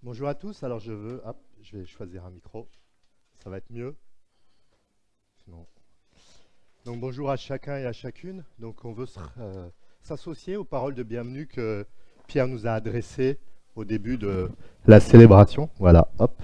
Bonjour à tous, alors je vais choisir un micro, ça va être mieux. Sinon- Donc bonjour à chacun et à chacune. Donc on veut s'associer aux paroles de bienvenue que Pierre nous a adressées au début de la célébration. Voilà, hop.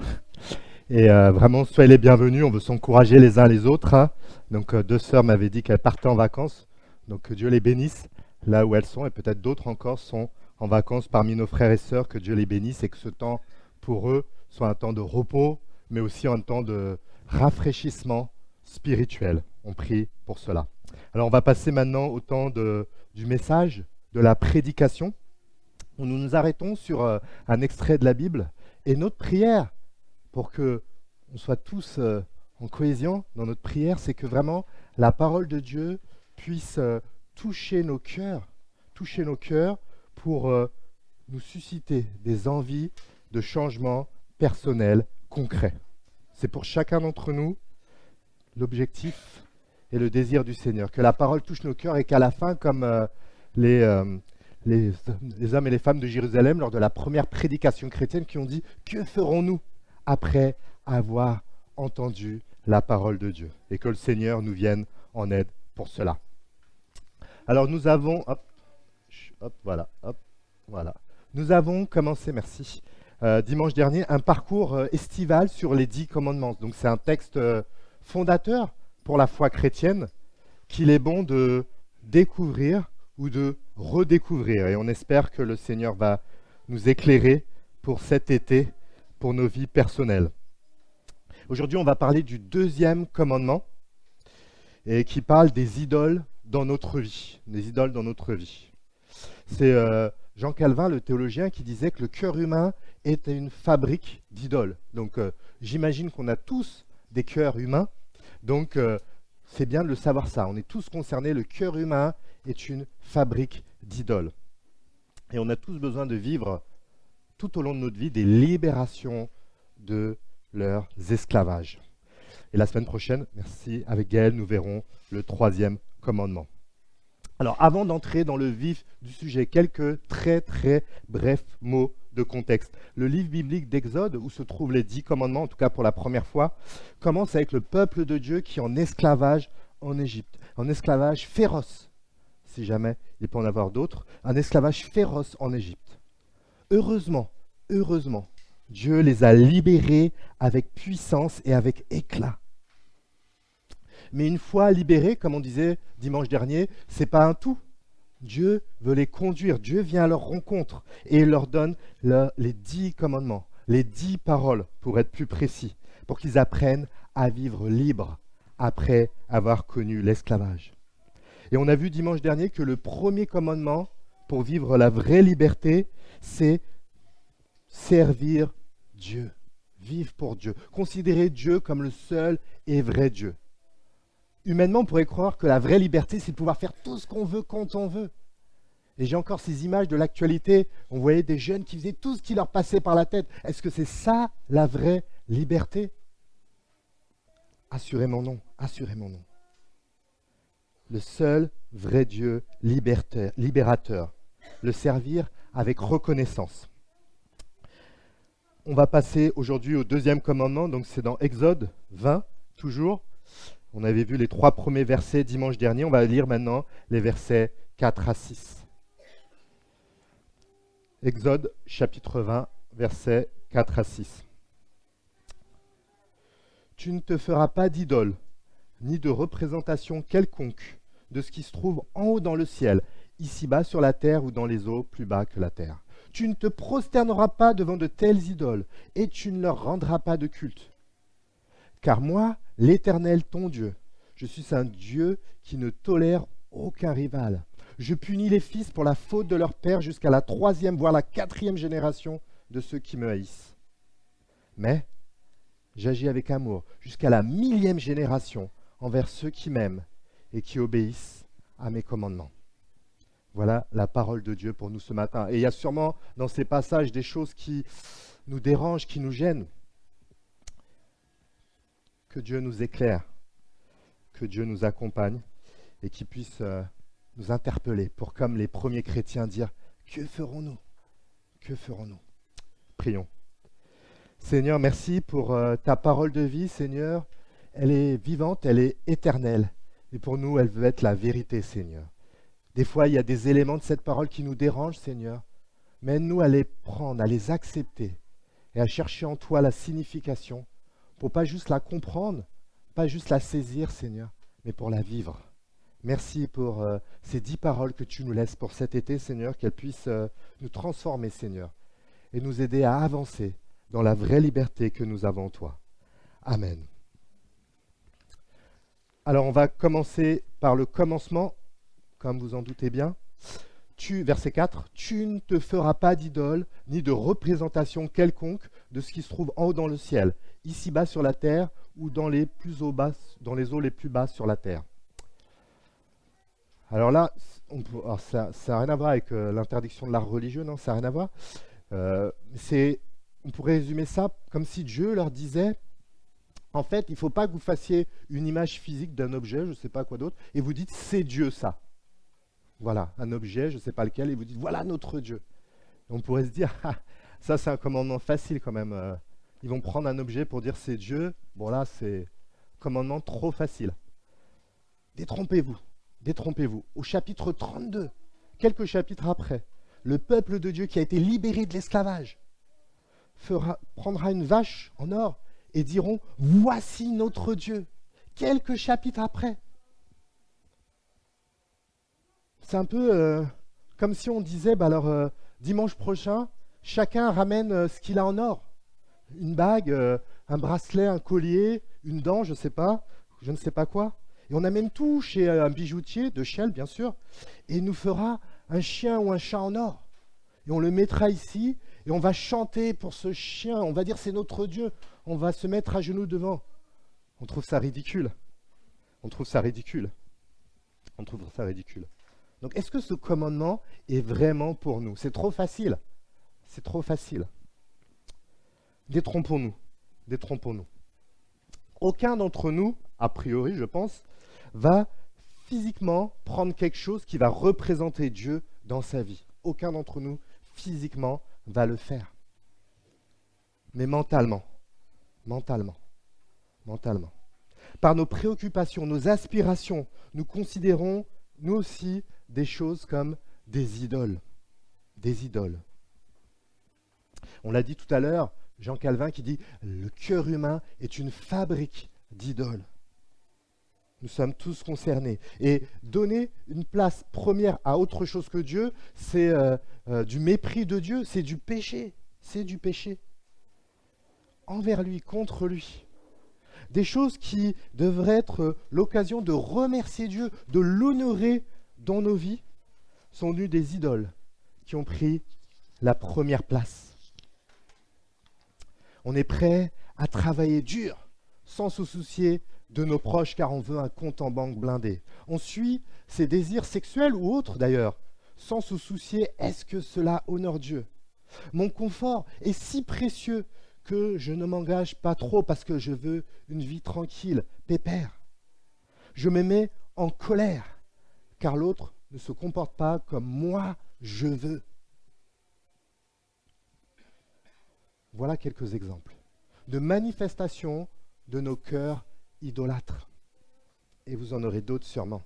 Et vraiment, soyez les bienvenus, on veut s'encourager les uns les autres, hein. Donc deux sœurs m'avaient dit qu'elles partaient en vacances, donc que Dieu les bénisse là où elles sont, et peut-être d'autres encore sont en vacances parmi nos frères et sœurs, que Dieu les bénisse et que ce temps pour eux soit un temps de repos, mais aussi un temps de rafraîchissement spirituel. On prie pour cela. Alors on va passer maintenant au temps du message, de la prédication, où nous nous arrêtons sur un extrait de la Bible, et notre prière pour que on soit tous en cohésion dans notre prière, c'est que vraiment la parole de Dieu puisse toucher nos cœurs pour nous susciter des envies de changement personnel concret. C'est pour chacun d'entre nous l'objectif et le désir du Seigneur, que la parole touche nos cœurs et qu'à la fin, comme les, euh, les, les hommes et les femmes de Jérusalem lors de la première prédication chrétienne qui ont dit « Que ferons-nous après avoir entendu la parole de Dieu ?» Et que le Seigneur nous vienne en aide pour cela. Alors nous avons, voilà. Nous avons commencé, merci, dimanche dernier, un parcours estival sur les 10 commandements. Donc c'est un texte fondateur pour la foi chrétienne qu'il est bon de découvrir ou de redécouvrir. Et on espère que le Seigneur va nous éclairer pour cet été, pour nos vies personnelles. Aujourd'hui, on va parler du deuxième commandement et qui parle des idoles dans notre vie. Des idoles dans notre vie. C'est Jean Calvin, le théologien, qui disait que le cœur humain était une fabrique d'idoles. Donc j'imagine qu'on a tous des cœurs humains. Donc c'est bien de le savoir ça. On est tous concernés. Le cœur humain est une fabrique d'idoles. Et on a tous besoin de vivre tout au long de notre vie des libérations de leurs esclavages. Et la semaine prochaine, merci, avec Gaël, nous verrons le troisième commandement. Alors, avant d'entrer dans le vif du sujet, quelques très très brefs mots de contexte. Le livre biblique d'Exode, où se trouvent les 10 commandements, en tout cas pour la première fois, commence avec le peuple de Dieu qui est en esclavage en Égypte, en esclavage féroce, si jamais il peut en avoir d'autres, un esclavage féroce en Égypte. Heureusement, Dieu les a libérés avec puissance et avec éclat. Mais une fois libérés, comme on disait dimanche dernier, c'est pas un tout. Dieu veut les conduire, Dieu vient à leur rencontre et il leur donne les 10 commandements, les 10 paroles pour être plus précis, pour qu'ils apprennent à vivre libres après avoir connu l'esclavage. Et on a vu dimanche dernier que le premier commandement pour vivre la vraie liberté, c'est servir Dieu, vivre pour Dieu, considérer Dieu comme le seul et vrai Dieu. Humainement, on pourrait croire que la vraie liberté, c'est de pouvoir faire tout ce qu'on veut quand on veut. Et j'ai encore ces images de l'actualité. On voyait des jeunes qui faisaient tout ce qui leur passait par la tête. Est-ce que c'est ça la vraie liberté ? Assurément non, assurément non. Le seul vrai Dieu libérateur, le servir avec reconnaissance. On va passer aujourd'hui au deuxième commandement, donc c'est dans Exode 20, toujours. On avait vu les 3 premiers versets dimanche dernier. On va lire maintenant les versets 4 à 6. Exode chapitre 20, versets 4 à 6. Tu ne te feras pas d'idole, ni de représentation quelconque de ce qui se trouve en haut dans le ciel, ici-bas sur la terre ou dans les eaux plus bas que la terre. Tu ne te prosterneras pas devant de telles idoles, et tu ne leur rendras pas de culte. Car moi, l'Éternel, ton Dieu, je suis un Dieu qui ne tolère aucun rival. Je punis les fils pour la faute de leur père jusqu'à la 3e, voire la 4e génération de ceux qui me haïssent. Mais j'agis avec amour jusqu'à la 1000e génération envers ceux qui m'aiment et qui obéissent à mes commandements. Voilà la parole de Dieu pour nous ce matin. Et il y a sûrement dans ces passages des choses qui nous dérangent, qui nous gênent. Que Dieu nous éclaire, que Dieu nous accompagne et qu'il puisse nous interpeller pour, comme les premiers chrétiens, dire « Que ferons-nous ? Que ferons-nous » Prions. Seigneur, merci pour ta parole de vie, Seigneur. Elle est vivante, elle est éternelle. Et pour nous, elle veut être la vérité, Seigneur. Des fois, il y a des éléments de cette parole qui nous dérangent, Seigneur. Mais aide-nous à les prendre, à les accepter et à chercher en toi la signification pour pas juste la comprendre, pas juste la saisir, Seigneur, mais pour la vivre. Merci pour ces 10 paroles que tu nous laisses pour cet été, Seigneur, qu'elles puissent nous transformer, Seigneur, et nous aider à avancer dans la vraie liberté que nous avons en toi. Amen. Alors, on va commencer par le commencement, comme vous en doutez bien. Verset 4, « Tu ne te feras pas d'idole, ni de représentation quelconque de ce qui se trouve en haut dans le ciel, ici-bas sur la terre, ou dans les eaux les plus basses sur la terre. » Alors là, ça n'a rien à voir avec l'interdiction de l'art religieux, non, ça n'a rien à voir. On pourrait résumer ça comme si Dieu leur disait, en fait, il ne faut pas que vous fassiez une image physique d'un objet, je ne sais pas quoi d'autre, et vous dites, c'est Dieu ça. Voilà, un objet, je ne sais pas lequel, et vous dites, voilà notre Dieu. Et on pourrait se dire, ah, ça c'est un commandement facile quand même. Ils vont prendre un objet pour dire c'est Dieu. Bon là, c'est un commandement trop facile. Détrompez-vous, détrompez-vous. Au chapitre 32, quelques chapitres après, le peuple de Dieu qui a été libéré de l'esclavage prendra une vache en or et diront, voici notre Dieu. Quelques chapitres après. C'est un peu comme si on disait, dimanche prochain, chacun ramène ce qu'il a en or. Une bague, un bracelet, un collier, une dent, je ne sais pas quoi. Et on amène tout chez un bijoutier, de Chelles bien sûr, et il nous fera un chien ou un chat en or. Et on le mettra ici, et on va chanter pour ce chien, on va dire c'est notre Dieu, on va se mettre à genoux devant. On trouve ça ridicule. On trouve ça ridicule. Donc, est-ce que ce commandement est vraiment pour nous? C'est trop facile. C'est trop facile. Détrompons-nous. Aucun d'entre nous, a priori, je pense, va physiquement prendre quelque chose qui va représenter Dieu dans sa vie. Aucun d'entre nous, physiquement, va le faire. Mais mentalement. Par nos préoccupations, nos aspirations, nous considérons, nous aussi, des choses comme des idoles. On l'a dit tout à l'heure, Jean Calvin qui dit « Le cœur humain est une fabrique d'idoles ». Nous sommes tous concernés. Et donner une place première à autre chose que Dieu, c'est du mépris de Dieu, c'est du péché. Envers lui, contre lui. Des choses qui devraient être l'occasion de remercier Dieu, de l'honorer dans nos vies, sont devenues des idoles qui ont pris la première place. On est prêt à travailler dur, sans se soucier de nos proches, car on veut un compte en banque blindé. On suit ses désirs sexuels ou autres d'ailleurs, sans se soucier, est-ce que cela honore Dieu? Mon confort est si précieux que je ne m'engage pas trop parce que je veux une vie tranquille, pépère. Je me mets en colère, car l'autre ne se comporte pas comme moi je veux. Voilà quelques exemples de manifestations de nos cœurs idolâtres. Et vous en aurez d'autres sûrement.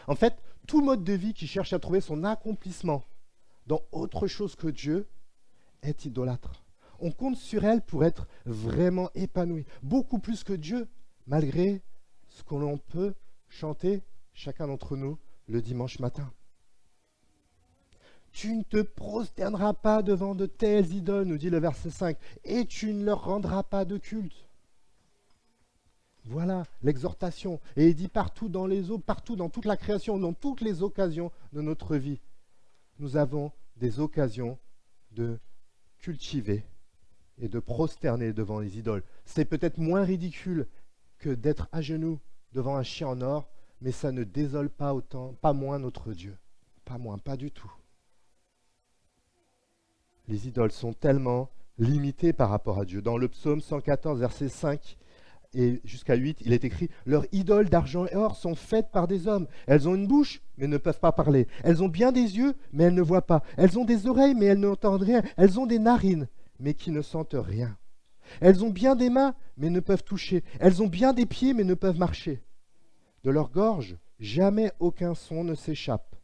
En fait, tout mode de vie qui cherche à trouver son accomplissement dans autre chose que Dieu est idolâtre. On compte sur elle pour être vraiment épanoui, beaucoup plus que Dieu, malgré ce que l'on peut chanter, chacun d'entre nous, le dimanche matin. Tu ne te prosterneras pas devant de telles idoles, nous dit le verset 5, et tu ne leur rendras pas de culte. Voilà l'exhortation. Et il dit partout dans les eaux, partout dans toute la création, dans toutes les occasions de notre vie, nous avons des occasions de cultiver et de prosterner devant les idoles. C'est peut-être moins ridicule que d'être à genoux devant un chien en or, mais ça ne désole pas autant, pas moins notre Dieu. Pas moins, pas du tout. Les idoles sont tellement limitées par rapport à Dieu. Dans le psaume 114, verset 5 et jusqu'à 8, il est écrit « Leurs idoles d'argent et or sont faites par des hommes. Elles ont une bouche, mais ne peuvent pas parler. Elles ont bien des yeux, mais elles ne voient pas. Elles ont des oreilles, mais elles n'entendent rien. Elles ont des narines, mais qui ne sentent rien. Elles ont bien des mains, mais ne peuvent toucher. Elles ont bien des pieds, mais ne peuvent marcher. De leur gorge, jamais aucun son ne s'échappe.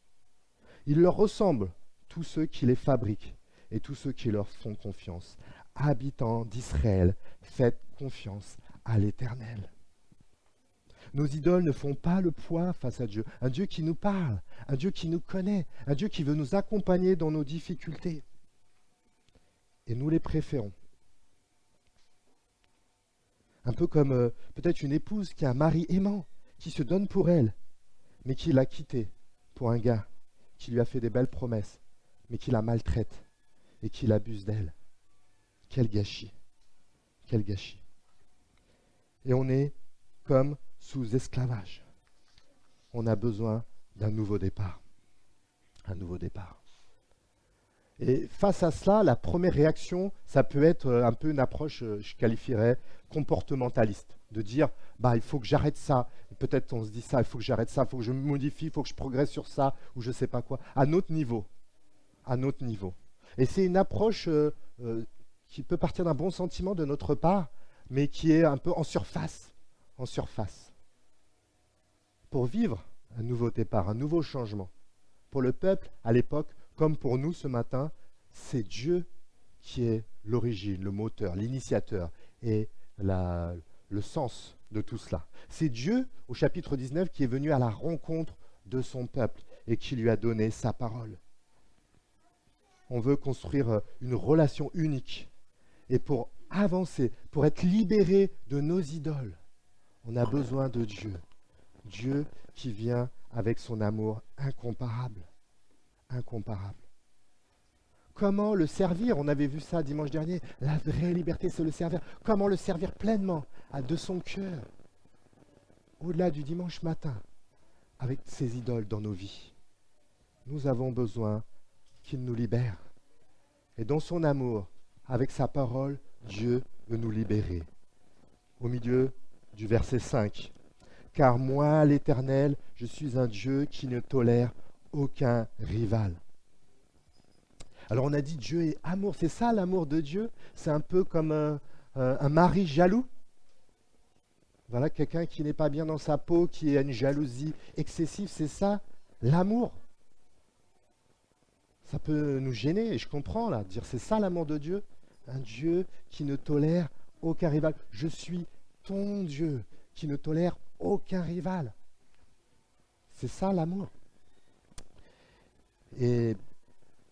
Ils leur ressemblent, tous ceux qui les fabriquent et tous ceux qui leur font confiance. Habitants d'Israël, faites confiance à l'Éternel. Nos idoles ne font pas le poids face à Dieu. Un Dieu qui nous parle, un Dieu qui nous connaît, un Dieu qui veut nous accompagner dans nos difficultés. Et nous les préférons. Un peu comme peut-être une épouse qui a un mari aimant, qui se donne pour elle, mais qui l'a quitté pour un gars qui lui a fait des belles promesses, mais qui la maltraite et qui l'abuse d'elle. Quel gâchis, quel gâchis. Et on est comme sous esclavage. On a besoin d'un nouveau départ. Un nouveau départ. Et face à cela, la première réaction, ça peut être un peu une approche, je qualifierais, comportementaliste. De dire, il faut que j'arrête ça. Peut-être on se dit ça, il faut que j'arrête ça, il faut que je me modifie, il faut que je progresse sur ça, ou je ne sais pas quoi. À notre niveau. À notre niveau. Et c'est une approche qui peut partir d'un bon sentiment de notre part, mais qui est un peu en surface. En surface. Pour vivre un nouveau départ, un nouveau changement. Pour le peuple, à l'époque, comme pour nous ce matin, c'est Dieu qui est l'origine, le moteur, l'initiateur et le sens de tout cela. C'est Dieu, au chapitre 19, qui est venu à la rencontre de son peuple et qui lui a donné sa parole. On veut construire une relation unique. Et pour avancer, pour être libéré de nos idoles, on a besoin de Dieu. Dieu qui vient avec son amour incomparable. Incomparable. Comment le servir? On avait vu ça dimanche dernier. La vraie liberté, c'est le servir. Comment le servir pleinement, de son cœur, au-delà du dimanche matin, avec ses idoles dans nos vies. Nous avons besoin qu'il nous libère. Et dans son amour, avec sa parole, Dieu veut nous libérer. Au milieu du verset 5. Car moi, l'Éternel, je suis un Dieu qui ne tolère aucun rival. Alors on a dit Dieu est amour, c'est ça l'amour de Dieu? C'est un peu comme un mari jaloux. Voilà, quelqu'un qui n'est pas bien dans sa peau, qui a une jalousie excessive, c'est ça l'amour. Ça peut nous gêner, et je comprends là, dire c'est ça l'amour de Dieu, un Dieu qui ne tolère aucun rival. Je suis ton Dieu qui ne tolère aucun rival. C'est ça l'amour. Et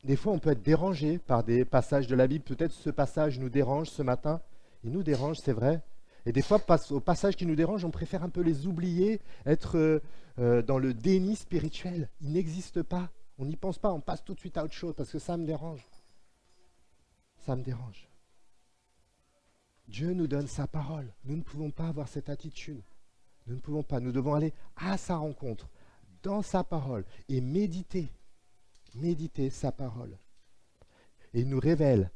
des fois, on peut être dérangé par des passages de la Bible. Peut-être ce passage nous dérange ce matin. Il nous dérange, c'est vrai. Et des fois, aux passages qui nous dérangent, on préfère un peu les oublier, être dans le déni spirituel. Ils n'existent pas. On n'y pense pas, on passe tout de suite à autre chose parce que ça me dérange. Ça me dérange. Dieu nous donne sa parole. Nous ne pouvons pas avoir cette attitude. Nous ne pouvons pas. Nous devons aller à sa rencontre, dans sa parole, et méditer sa parole. Et il nous révèle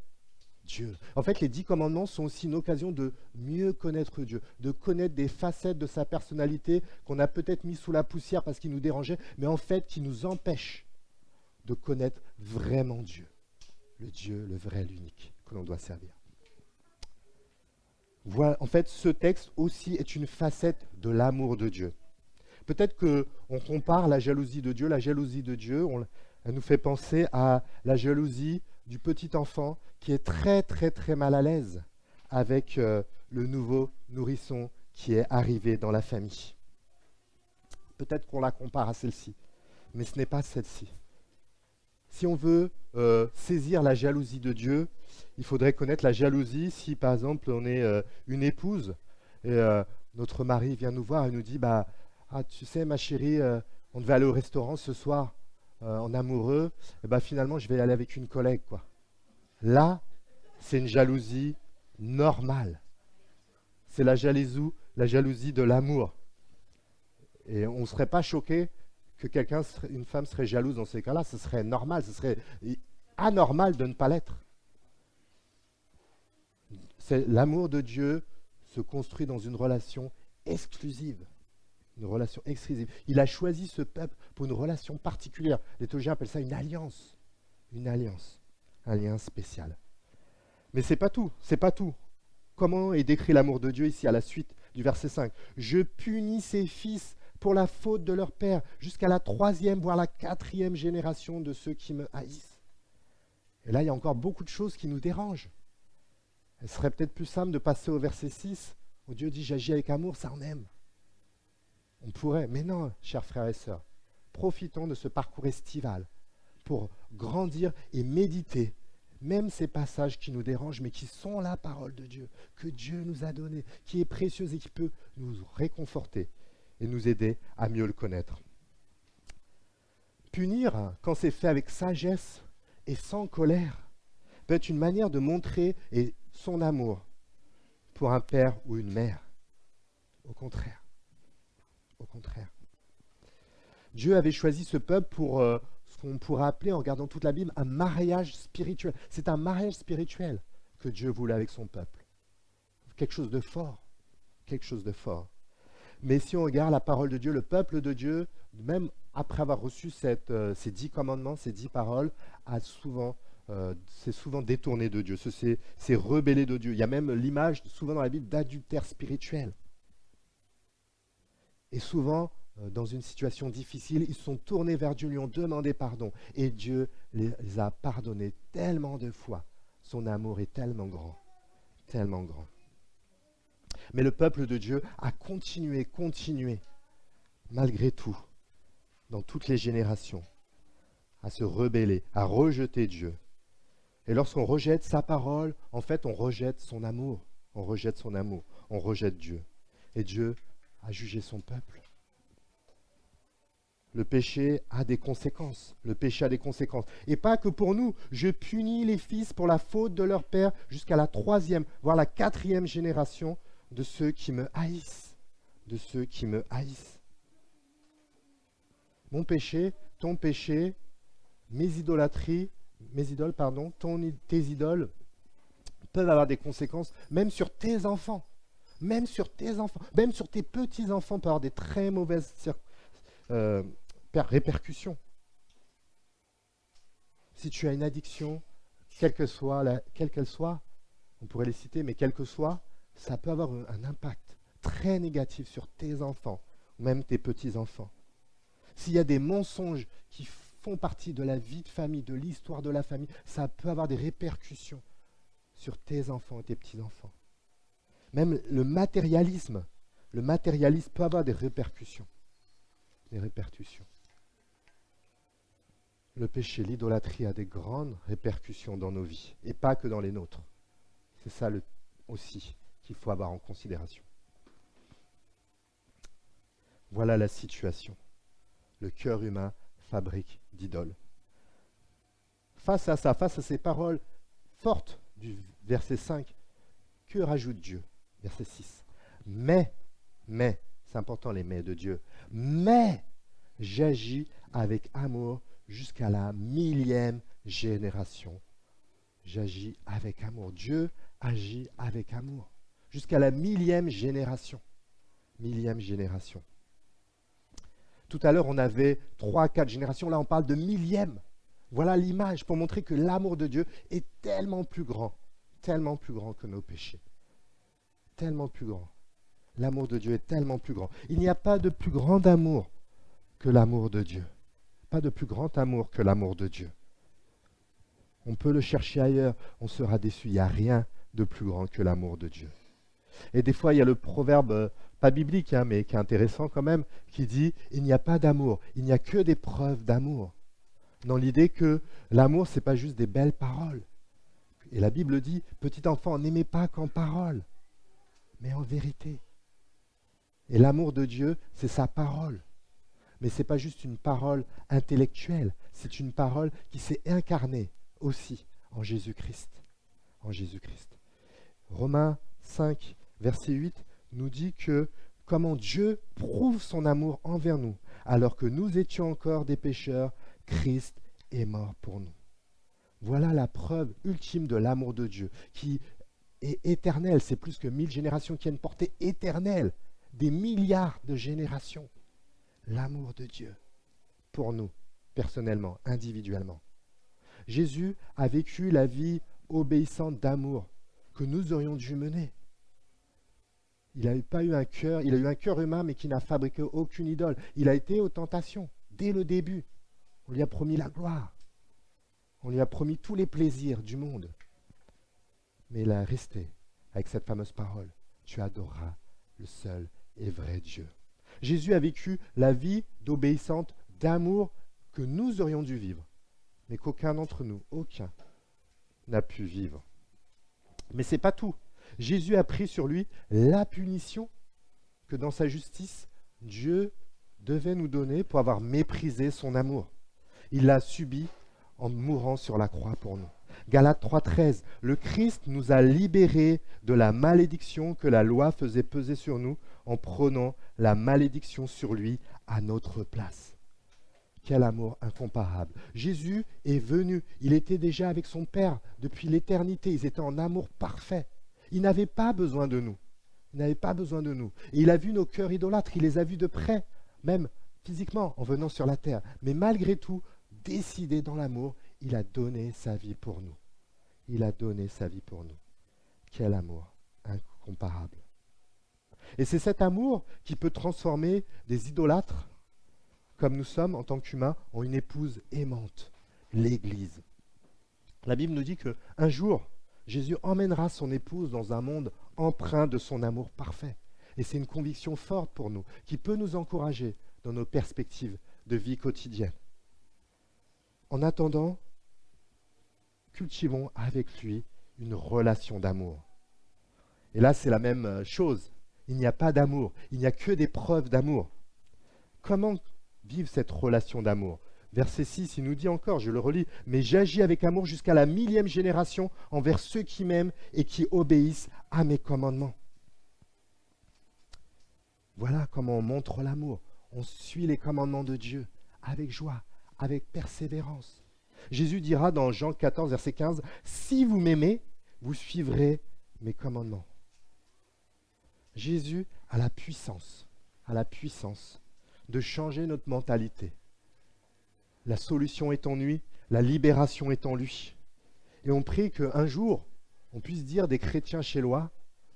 Dieu. En fait, les 10 commandements sont aussi une occasion de mieux connaître Dieu, de connaître des facettes de sa personnalité qu'on a peut-être mis sous la poussière parce qu'il nous dérangeait, mais en fait qui nous empêchent de connaître vraiment Dieu. Le Dieu, le vrai, l'unique, que l'on doit servir. Voilà, en fait, ce texte aussi est une facette de l'amour de Dieu. Peut-être qu'on compare la jalousie de Dieu. La jalousie de Dieu, elle nous fait penser à la jalousie du petit enfant qui est très, très, très mal à l'aise avec le nouveau nourrisson qui est arrivé dans la famille. Peut-être qu'on la compare à celle-ci, mais ce n'est pas celle-ci. Si on veut saisir la jalousie de Dieu, il faudrait connaître la jalousie si, par exemple, on est une épouse et notre mari vient nous voir et nous dit tu sais, ma chérie, on devait aller au restaurant ce soir en amoureux, et finalement, je vais aller avec une collègue, quoi. Là, c'est une jalousie normale. C'est la jalousie de l'amour. Et on ne serait pas choqué que une femme serait jalouse dans ces cas-là. Ce serait normal, ce serait anormal de ne pas l'être. L'amour de Dieu se construit dans une relation exclusive. Une relation exclusive. Il a choisi ce peuple pour une relation particulière. Les théologiens appellent ça une alliance. Une alliance. Un lien spécial. Mais c'est pas tout, c'est pas tout. Comment est décrit l'amour de Dieu ici à la suite du verset 5? Je punis ses fils pour la faute de leur père, jusqu'à la troisième, voire la quatrième génération de ceux qui me haïssent. Et là, il y a encore beaucoup de choses qui nous dérangent. Il serait peut-être plus simple de passer au verset 6, où Dieu dit « J'agis avec amour, ça en aime ». On pourrait, mais non, chers frères et sœurs, profitons de ce parcours estival pour grandir et méditer même ces passages qui nous dérangent, mais qui sont la parole de Dieu, que Dieu nous a donnée, qui est précieuse et qui peut nous réconforter et nous aider à mieux le connaître. Punir, quand c'est fait avec sagesse et sans colère, peut être une manière de montrer son amour pour un père ou une mère. Au contraire. Dieu avait choisi ce peuple pour ce qu'on pourrait appeler, en regardant toute la Bible, un mariage spirituel. C'est un mariage spirituel que Dieu voulait avec son peuple. Quelque chose de fort. Mais si on regarde la parole de Dieu, le peuple de Dieu, même après avoir reçu ces 10 commandements, ces 10 paroles, s'est souvent détourné de Dieu, s'est rebellé de Dieu. Il y a même l'image, souvent dans la Bible, d'adultère spirituel. Et souvent, dans une situation difficile, ils sont tournés vers Dieu, lui ont demandé pardon. Et Dieu les a pardonnés tellement de fois. Son amour est tellement grand. Mais le peuple de Dieu a continué, malgré tout, dans toutes les générations, à se rebeller, à rejeter Dieu. Et lorsqu'on rejette sa parole, en fait, on rejette son amour. On rejette Dieu. Et Dieu a jugé son peuple. Le péché a des conséquences. Et pas que pour nous. Je punis les fils pour la faute de leur père jusqu'à la troisième, voire la quatrième génération de ceux qui me haïssent. Mon péché, ton péché, tes idoles peuvent avoir des conséquences, même sur tes enfants. Même sur tes petits-enfants, peut avoir des très mauvaises répercussions. Si tu as une addiction, quelle qu'elle soit, on pourrait les citer, mais quelle que soit, ça peut avoir un impact très négatif sur tes enfants, même tes petits-enfants. S'il y a des mensonges qui font partie de la vie de famille, de l'histoire de la famille, ça peut avoir des répercussions sur tes enfants et tes petits-enfants. Même le matérialisme peut avoir des répercussions. Le péché, l'idolâtrie a des grandes répercussions dans nos vies, et pas que dans les nôtres. C'est ça aussi qu'il faut avoir en considération. Voilà la situation. Le cœur humain fabrique d'idoles. Face à ces paroles fortes du verset 5, que rajoute Dieu? Verset 6. Mais, c'est important les mais de Dieu, mais j'agis avec amour jusqu'à la 1000e génération. J'agis avec amour. Dieu agit avec amour. Jusqu'à la 1000e génération. Tout à l'heure, on avait 3-4 générations. Là, on parle de 1000e. Voilà l'image pour montrer que l'amour de Dieu est tellement plus grand que nos péchés. Tellement plus grand. L'amour de Dieu est tellement plus grand. Il n'y a pas de plus grand amour que l'amour de Dieu. Pas de plus grand amour que l'amour de Dieu. On peut le chercher ailleurs, on sera déçu. Il n'y a rien de plus grand que l'amour de Dieu. Et des fois, il y a le proverbe, pas biblique, mais qui est intéressant quand même, qui dit « Il n'y a pas d'amour, il n'y a que des preuves d'amour ». Dans l'idée que l'amour, ce n'est pas juste des belles paroles. Et la Bible dit « Petit enfant, n'aimez pas qu'en parole, mais en vérité ». Et l'amour de Dieu, c'est sa parole. Mais ce n'est pas juste une parole intellectuelle, c'est une parole qui s'est incarnée aussi en Jésus-Christ. Romains 5, verset 8 nous dit que comment Dieu prouve son amour envers nous, alors que nous étions encore des pécheurs, Christ est mort pour nous. Voilà la preuve ultime de l'amour de Dieu, qui est éternel. C'est plus que 1000 générations qui a une portée éternelle, des milliards de générations. L'amour de Dieu pour nous, personnellement, individuellement. Jésus a vécu la vie obéissante d'amour que nous aurions dû mener. Il n'a pas eu un cœur, il a eu un cœur humain, mais qui n'a fabriqué aucune idole. Il a été aux tentations, dès le début. On lui a promis la gloire. On lui a promis tous les plaisirs du monde. Mais il a resté avec cette fameuse parole. Tu adoreras le seul et vrai Dieu. Jésus a vécu la vie d'obéissante, d'amour que nous aurions dû vivre, mais qu'aucun d'entre nous, aucun, n'a pu vivre. Mais ce n'est pas tout. Jésus a pris sur lui la punition que dans sa justice, Dieu devait nous donner pour avoir méprisé son amour. Il l'a subi en mourant sur la croix pour nous. Galates 3,13, le Christ nous a libérés de la malédiction que la loi faisait peser sur nous en prenant la malédiction sur lui à notre place. Quel amour incomparable. Jésus est venu, il était déjà avec son Père depuis l'éternité, ils étaient en amour parfait. Il n'avait pas besoin de nous. Il n'avait pas besoin de nous. Et il a vu nos cœurs idolâtres, il les a vus de près, même physiquement en venant sur la terre. Mais malgré tout, décidé dans l'amour, il a donné sa vie pour nous. Il a donné sa vie pour nous. Quel amour incomparable. Et c'est cet amour qui peut transformer des idolâtres, comme nous sommes en tant qu'humains, en une épouse aimante, l'Église. La Bible nous dit qu'un jour, Jésus emmènera son épouse dans un monde empreint de son amour parfait. Et c'est une conviction forte pour nous, qui peut nous encourager dans nos perspectives de vie quotidienne. En attendant, cultivons avec lui une relation d'amour. Et là, c'est la même chose. Il n'y a pas d'amour, il n'y a que des preuves d'amour. Comment vivre cette relation d'amour ? Verset 6, il nous dit encore, je le relis, « Mais j'agis avec amour jusqu'à la 1000e génération envers ceux qui m'aiment et qui obéissent à mes commandements. » Voilà comment on montre l'amour. On suit les commandements de Dieu avec joie, avec persévérance. Jésus dira dans Jean 14, verset 15, « Si vous m'aimez, vous suivrez mes commandements. » Jésus a la puissance de changer notre mentalité. La solution est en lui, la libération est en lui. Et on prie qu'un jour, on puisse dire des chrétiens chélois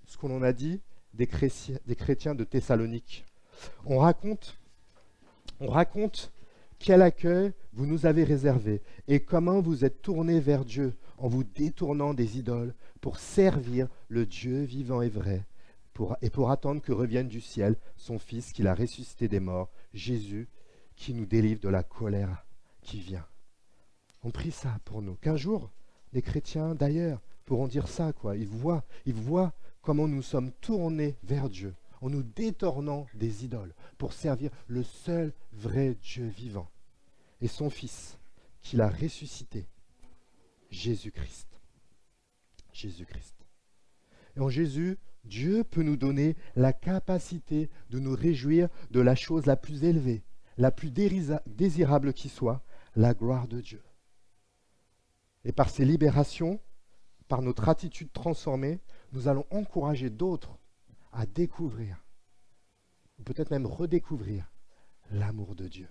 ce qu'on en a dit des chrétiens de Thessalonique. On raconte quel accueil vous nous avez réservé et comment vous êtes tournés vers Dieu en vous détournant des idoles pour servir le Dieu vivant et vrai et pour attendre que revienne du ciel son Fils qu'il a ressuscité des morts, Jésus, qui nous délivre de la colère qui vient. On prie ça pour nous. Qu'un jour, les chrétiens d'ailleurs pourront dire ça, quoi. Ils voient comment nous sommes tournés vers Dieu en nous détournant des idoles pour servir le seul vrai Dieu vivant et son Fils qu'il a ressuscité, Jésus-Christ. Jésus-Christ. Et en Jésus, Dieu peut nous donner la capacité de nous réjouir de la chose la plus élevée, la plus désirable qui soit, la gloire de Dieu. Et par ces libérations, par notre attitude transformée, nous allons encourager d'autres à découvrir, ou peut-être même redécouvrir, l'amour de Dieu.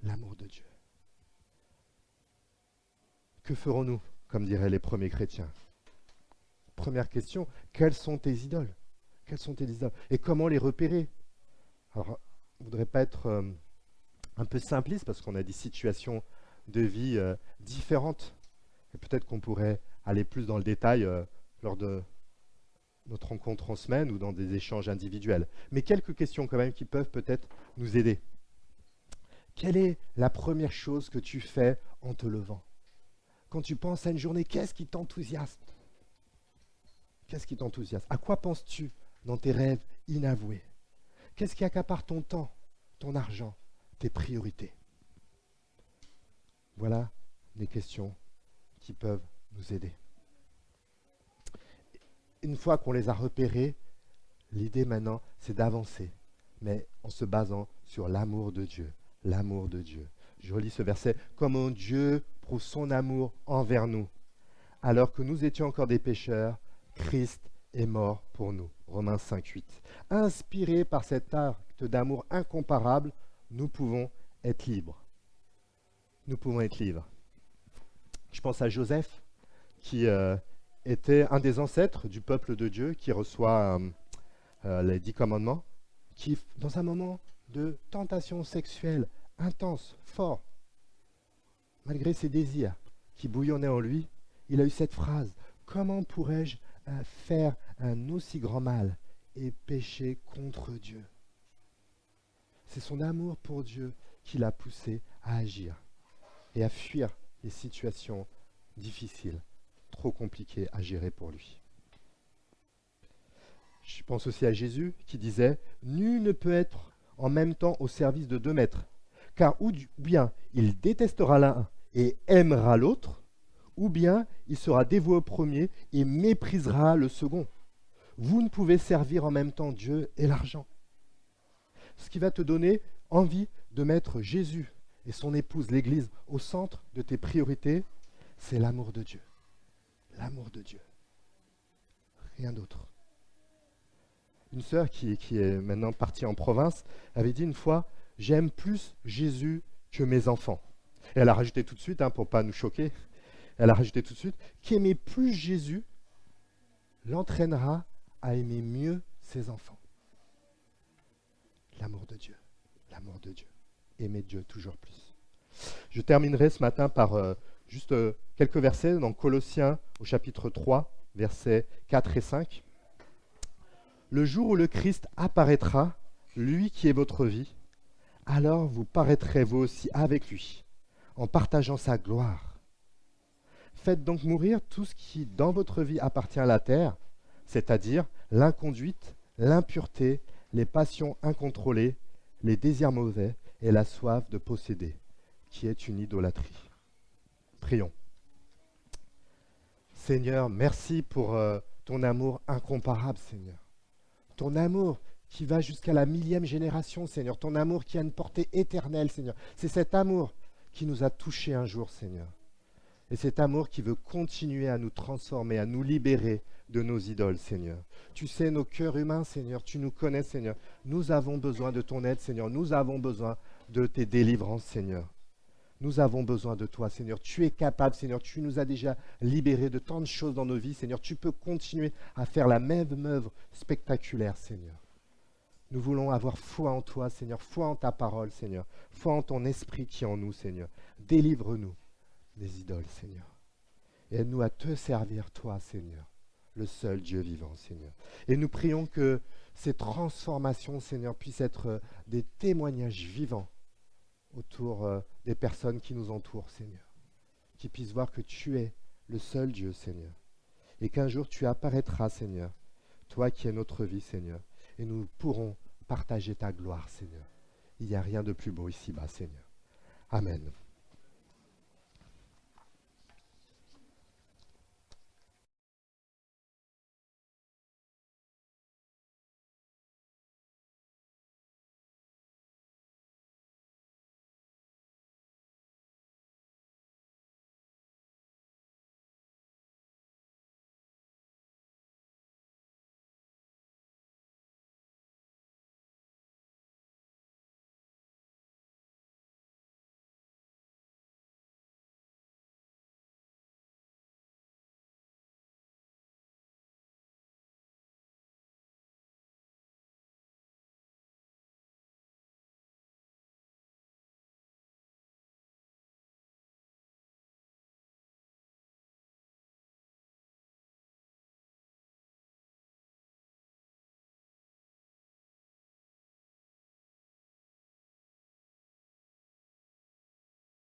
L'amour de Dieu. Que ferons-nous, comme diraient les premiers chrétiens ? Première question, quelles sont tes idoles ? Quelles sont tes idoles ? Et comment les repérer ? Alors, je ne voudrais pas être un peu simpliste, parce qu'on a des situations de vie différentes. Et peut-être qu'on pourrait aller plus dans le détail lors de notre rencontre en semaine ou dans des échanges individuels. Mais quelques questions quand même qui peuvent peut-être nous aider. Quelle est la première chose que tu fais en te levant ? Quand tu penses à une journée, qu'est-ce qui t'enthousiasme ? Qu'est-ce qui t'enthousiasme ? À quoi penses-tu dans tes rêves inavoués ? Qu'est-ce qui accapare ton temps, ton argent, tes priorités ? Voilà des questions qui peuvent nous aider. Une fois qu'on les a repérées, l'idée maintenant, c'est d'avancer, mais en se basant sur l'amour de Dieu. L'amour de Dieu. Je relis ce verset. « Comment Dieu prouve son amour envers nous. Alors que nous étions encore des pécheurs, Christ est mort pour nous. » Romains 5, 8. Inspirés par cet acte d'amour incomparable, nous pouvons être libres. Nous pouvons être libres. Je pense à Joseph, qui était un des ancêtres du peuple de Dieu, qui reçoit les 10 commandements, qui, dans un moment de tentation sexuelle intense, fort, malgré ses désirs qui bouillonnaient en lui, il a eu cette phrase: comment pourrais-je faire un aussi grand mal et pécher contre Dieu? C'est son amour pour Dieu qui l'a poussé à agir et à fuir les situations difficiles, trop compliquées à gérer pour lui. Je pense aussi à Jésus qui disait: nul ne peut être en même temps au service de 2 maîtres, car ou bien il détestera l'un et aimera l'autre, ou bien il sera dévoué au premier et méprisera le second. Vous ne pouvez servir en même temps Dieu et l'argent. Ce qui va te donner envie de mettre Jésus et son épouse, l'Église, au centre de tes priorités, c'est l'amour de Dieu. L'amour de Dieu. Rien d'autre. Une sœur qui est maintenant partie en province avait dit une fois: j'aime plus Jésus que mes enfants. Et elle a rajouté tout de suite, pour ne pas nous choquer, elle a rajouté tout de suite qu'aimer plus Jésus l'entraînera à aimer mieux ses enfants. L'amour de Dieu, l'amour de Dieu. Aimer Dieu toujours plus. Je terminerai ce matin par juste quelques versets dans Colossiens au chapitre 3, versets 4 et 5. Le jour où le Christ apparaîtra, lui qui est votre vie, alors vous paraîtrez vous aussi avec lui, en partageant sa gloire. Faites donc mourir tout ce qui dans votre vie appartient à la terre, c'est-à-dire l'inconduite, l'impureté, les passions incontrôlées, les désirs mauvais et la soif de posséder, qui est une idolâtrie. Prions. Seigneur, merci pour ton amour incomparable, Seigneur. Ton amour qui va jusqu'à la 1000e génération, Seigneur. Ton amour qui a une portée éternelle, Seigneur. C'est cet amour qui nous a touchés un jour, Seigneur. Et cet amour qui veut continuer à nous transformer, à nous libérer de nos idoles, Seigneur. Tu sais nos cœurs humains, Seigneur. Tu nous connais, Seigneur. Nous avons besoin de ton aide, Seigneur. Nous avons besoin de tes délivrances, Seigneur. Nous avons besoin de toi, Seigneur. Tu es capable, Seigneur. Tu nous as déjà libérés de tant de choses dans nos vies, Seigneur. Tu peux continuer à faire la même œuvre spectaculaire, Seigneur. Nous voulons avoir foi en toi, Seigneur. Foi en ta parole, Seigneur. Foi en ton esprit qui est en nous, Seigneur. Délivre-nous des idoles, Seigneur. Et aide-nous à te servir, toi, Seigneur, le seul Dieu vivant, Seigneur. Et nous prions que ces transformations, Seigneur, puissent être des témoignages vivants autour des personnes qui nous entourent, Seigneur. Qui puissent voir que tu es le seul Dieu, Seigneur. Et qu'un jour tu apparaîtras, Seigneur, toi qui es notre vie, Seigneur. Et nous pourrons partager ta gloire, Seigneur. Il n'y a rien de plus beau ici-bas, Seigneur. Amen.